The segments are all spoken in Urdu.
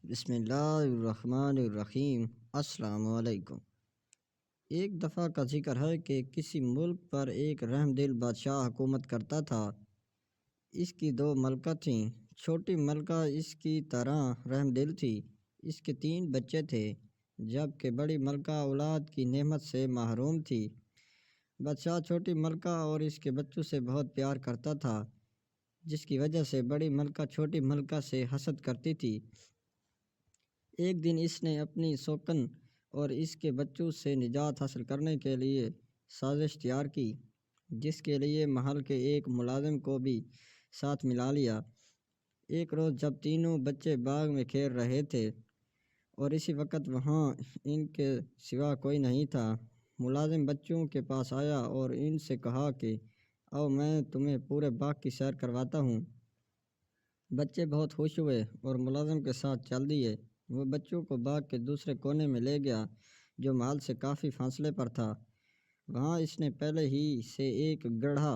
بسم اللہ الرحمن الرحیم۔ السلام علیکم۔ ایک دفعہ کا ذکر ہے کہ کسی ملک پر ایک رحم دل بادشاہ حکومت کرتا تھا۔ اس کی 2 ملکہ تھیں۔ چھوٹی ملکہ اس کی طرح رحم دل تھی۔ اس کے 3 بچے تھے، جبکہ بڑی ملکہ اولاد کی نعمت سے محروم تھی۔ بادشاہ چھوٹی ملکہ اور اس کے بچوں سے بہت پیار کرتا تھا، جس کی وجہ سے بڑی ملکہ چھوٹی ملکہ سے حسد کرتی تھی۔ ایک دن اس نے اپنی سوکن اور اس کے بچوں سے نجات حاصل کرنے کے لیے سازش تیار کی، جس کے لیے محل کے ایک ملازم کو بھی ساتھ ملا لیا۔ ایک روز جب تینوں بچے باغ میں کھیل رہے تھے اور اسی وقت وہاں ان کے سوا کوئی نہیں تھا، ملازم بچوں کے پاس آیا اور ان سے کہا کہ آؤ میں تمہیں پورے باغ کی سیر کرواتا ہوں۔ بچے بہت خوش ہوئے اور ملازم کے ساتھ چل دیے۔ وہ بچوں کو باغ کے دوسرے کونے میں لے گیا، جو محل سے کافی فاصلے پر تھا۔ وہاں اس نے پہلے ہی سے ایک گڑھا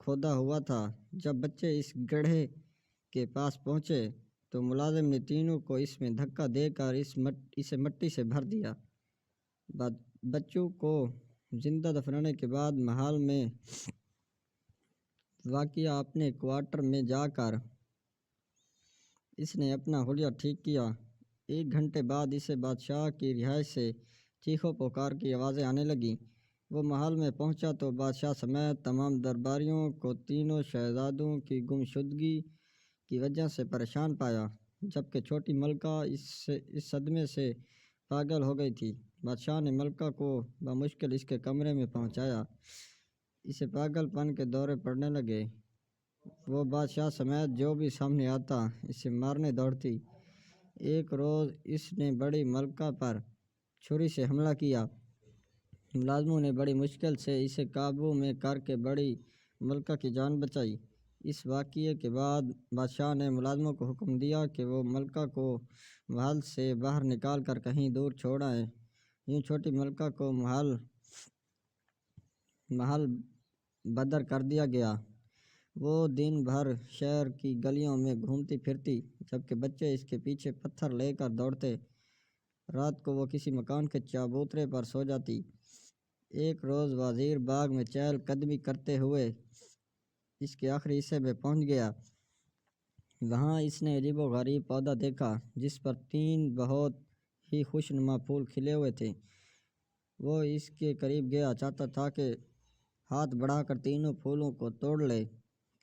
کھودا ہوا تھا۔ جب بچے اس گڑھے کے پاس پہنچے تو ملازم نے تینوں کو اس میں دھکا دے کر اسے مٹی سے بھر دیا۔ بچوں کو زندہ دفنانے کے بعد محل میں واقع اپنے کوارٹر میں جا کر اس نے اپنا حلیہ ٹھیک کیا۔ 1 گھنٹے بعد اسے بادشاہ کی رہائش سے چیخ و پکار کی آوازیں آنے لگیں۔ وہ محل میں پہنچا تو بادشاہ سمیت تمام درباریوں کو تینوں شہزادوں کی گمشدگی کی وجہ سے پریشان پایا، جبکہ چھوٹی ملکہ اس صدمے سے پاگل ہو گئی تھی۔ بادشاہ نے ملکہ کو بمشکل اس کے کمرے میں پہنچایا۔ اسے پاگل پن کے دورے پڑنے لگے۔ وہ بادشاہ سمیت جو بھی سامنے آتا اسے مارنے دوڑتی۔ ایک روز اس نے بڑی ملکہ پر چھری سے حملہ کیا۔ ملازموں نے بڑی مشکل سے اسے قابو میں کر کے بڑی ملکہ کی جان بچائی۔ اس واقعے کے بعد بادشاہ نے ملازموں کو حکم دیا کہ وہ ملکہ کو محل سے باہر نکال کر کہیں دور چھوڑ آئیں۔ یوں چھوٹی ملکہ کو محل بدر کر دیا گیا۔ وہ دن بھر شہر کی گلیوں میں گھومتی پھرتی، جبکہ بچے اس کے پیچھے پتھر لے کر دوڑتے۔ رات کو وہ کسی مکان کے چبوترے پر سو جاتی۔ ایک روز وزیر باغ میں چہل قدمی کرتے ہوئے اس کے آخری حصے میں پہنچ گیا۔ وہاں اس نے عجیب و غریب پودا دیکھا، جس پر 3 بہت ہی خوشنما پھول کھلے ہوئے تھے۔ وہ اس کے قریب گیا، چاہتا تھا کہ ہاتھ بڑھا کر تینوں پھولوں کو توڑ لے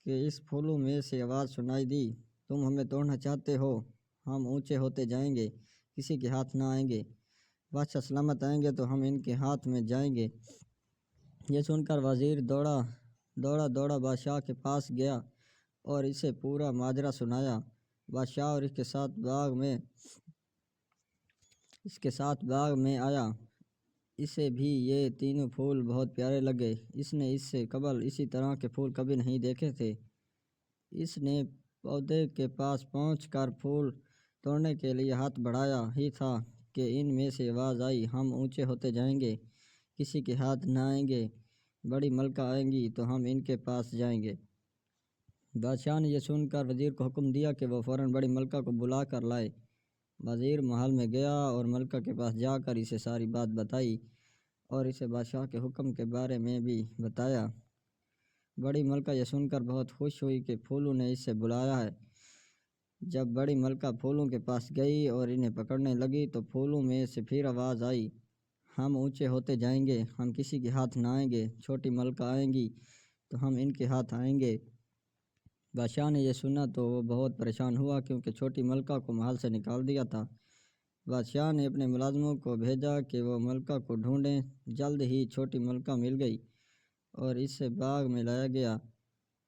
کہ اس پھولوں میں سے آواز سنائی دی، تم ہمیں توڑنا چاہتے ہو؟ ہم اونچے ہوتے جائیں گے، کسی کے ہاتھ نہ آئیں گے۔ بادشاہ سلامت آئیں گے تو ہم ان کے ہاتھ میں جائیں گے۔ یہ سن کر وزیر دوڑا بادشاہ کے پاس گیا اور اسے پورا ماجرا سنایا۔ بادشاہ اور اس کے ساتھ باغ میں آیا۔ اسے بھی یہ تینوں پھول بہت پیارے لگے۔ اس نے اس سے قبل اسی طرح کے پھول کبھی نہیں دیکھے تھے۔ اس نے پودے کے پاس پہنچ کر پھول توڑنے کے لیے ہاتھ بڑھایا ہی تھا کہ ان میں سے آواز آئی، ہم اونچے ہوتے جائیں گے، کسی کے ہاتھ نہ آئیں گے، بڑی ملکہ آئیں گی تو ہم ان کے پاس جائیں گے۔ بادشاہ نے یہ سن کر وزیر کو حکم دیا کہ وہ فوراً بڑی ملکہ کو بلا کر لائے۔ وزیر محل میں گیا اور ملکہ کے پاس جا کر اسے ساری بات بتائی اور اسے بادشاہ کے حکم کے بارے میں بھی بتایا۔ بڑی ملکہ یہ سن کر بہت خوش ہوئی کہ پھولوں نے اسے بلایا ہے۔ جب بڑی ملکہ پھولوں کے پاس گئی اور انہیں پکڑنے لگی تو پھولوں میں سے پھر آواز آئی، ہم اونچے ہوتے جائیں گے، ہم کسی کے ہاتھ نہ آئیں گے، چھوٹی ملکہ آئیں گی تو ہم ان کے ہاتھ آئیں گے۔ بادشاہ نے یہ سنا تو وہ بہت پریشان ہوا، کیونکہ چھوٹی ملکہ کو محل سے نکال دیا تھا۔ بادشاہ نے اپنے ملازموں کو بھیجا کہ وہ ملکہ کو ڈھونڈیں۔ جلد ہی چھوٹی ملکہ مل گئی اور اسے باغ میں لایا گیا۔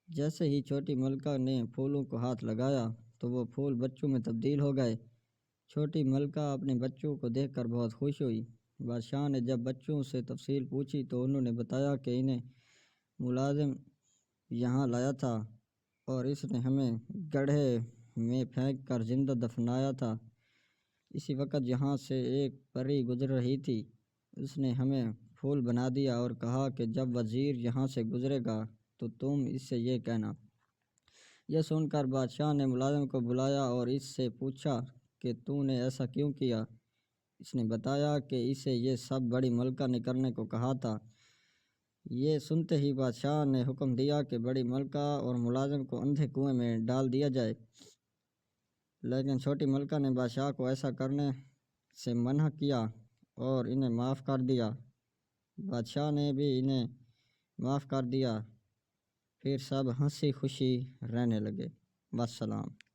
جیسے ہی چھوٹی ملکہ نے پھولوں کو ہاتھ لگایا تو وہ پھول بچوں میں تبدیل ہو گئے۔ چھوٹی ملکہ اپنے بچوں کو دیکھ کر بہت خوش ہوئی۔ بادشاہ نے جب بچوں سے تفصیل پوچھی تو انہوں نے بتایا کہ انہیں ملازم یہاں لایا تھا اور اس نے ہمیں گڑھے میں پھینک کر زندہ دفنایا تھا۔ اسی وقت یہاں سے ایک پری گزر رہی تھی، اس نے ہمیں پھول بنا دیا اور کہا کہ جب وزیر یہاں سے گزرے گا تو تم اس سے یہ کہنا۔ یہ سن کر بادشاہ نے ملازم کو بلایا اور اس سے پوچھا کہ تو نے ایسا کیوں کیا؟ اس نے بتایا کہ اسے یہ سب بڑی ملکہ نے کرنے کو کہا تھا۔ یہ سنتے ہی بادشاہ نے حکم دیا کہ بڑی ملکہ اور ملازم کو اندھے کنویں میں ڈال دیا جائے، لیکن چھوٹی ملکہ نے بادشاہ کو ایسا کرنے سے منع کیا اور انہیں معاف کر دیا۔ بادشاہ نے بھی انہیں معاف کر دیا، پھر سب ہنسی خوشی رہنے لگے۔ والسلام۔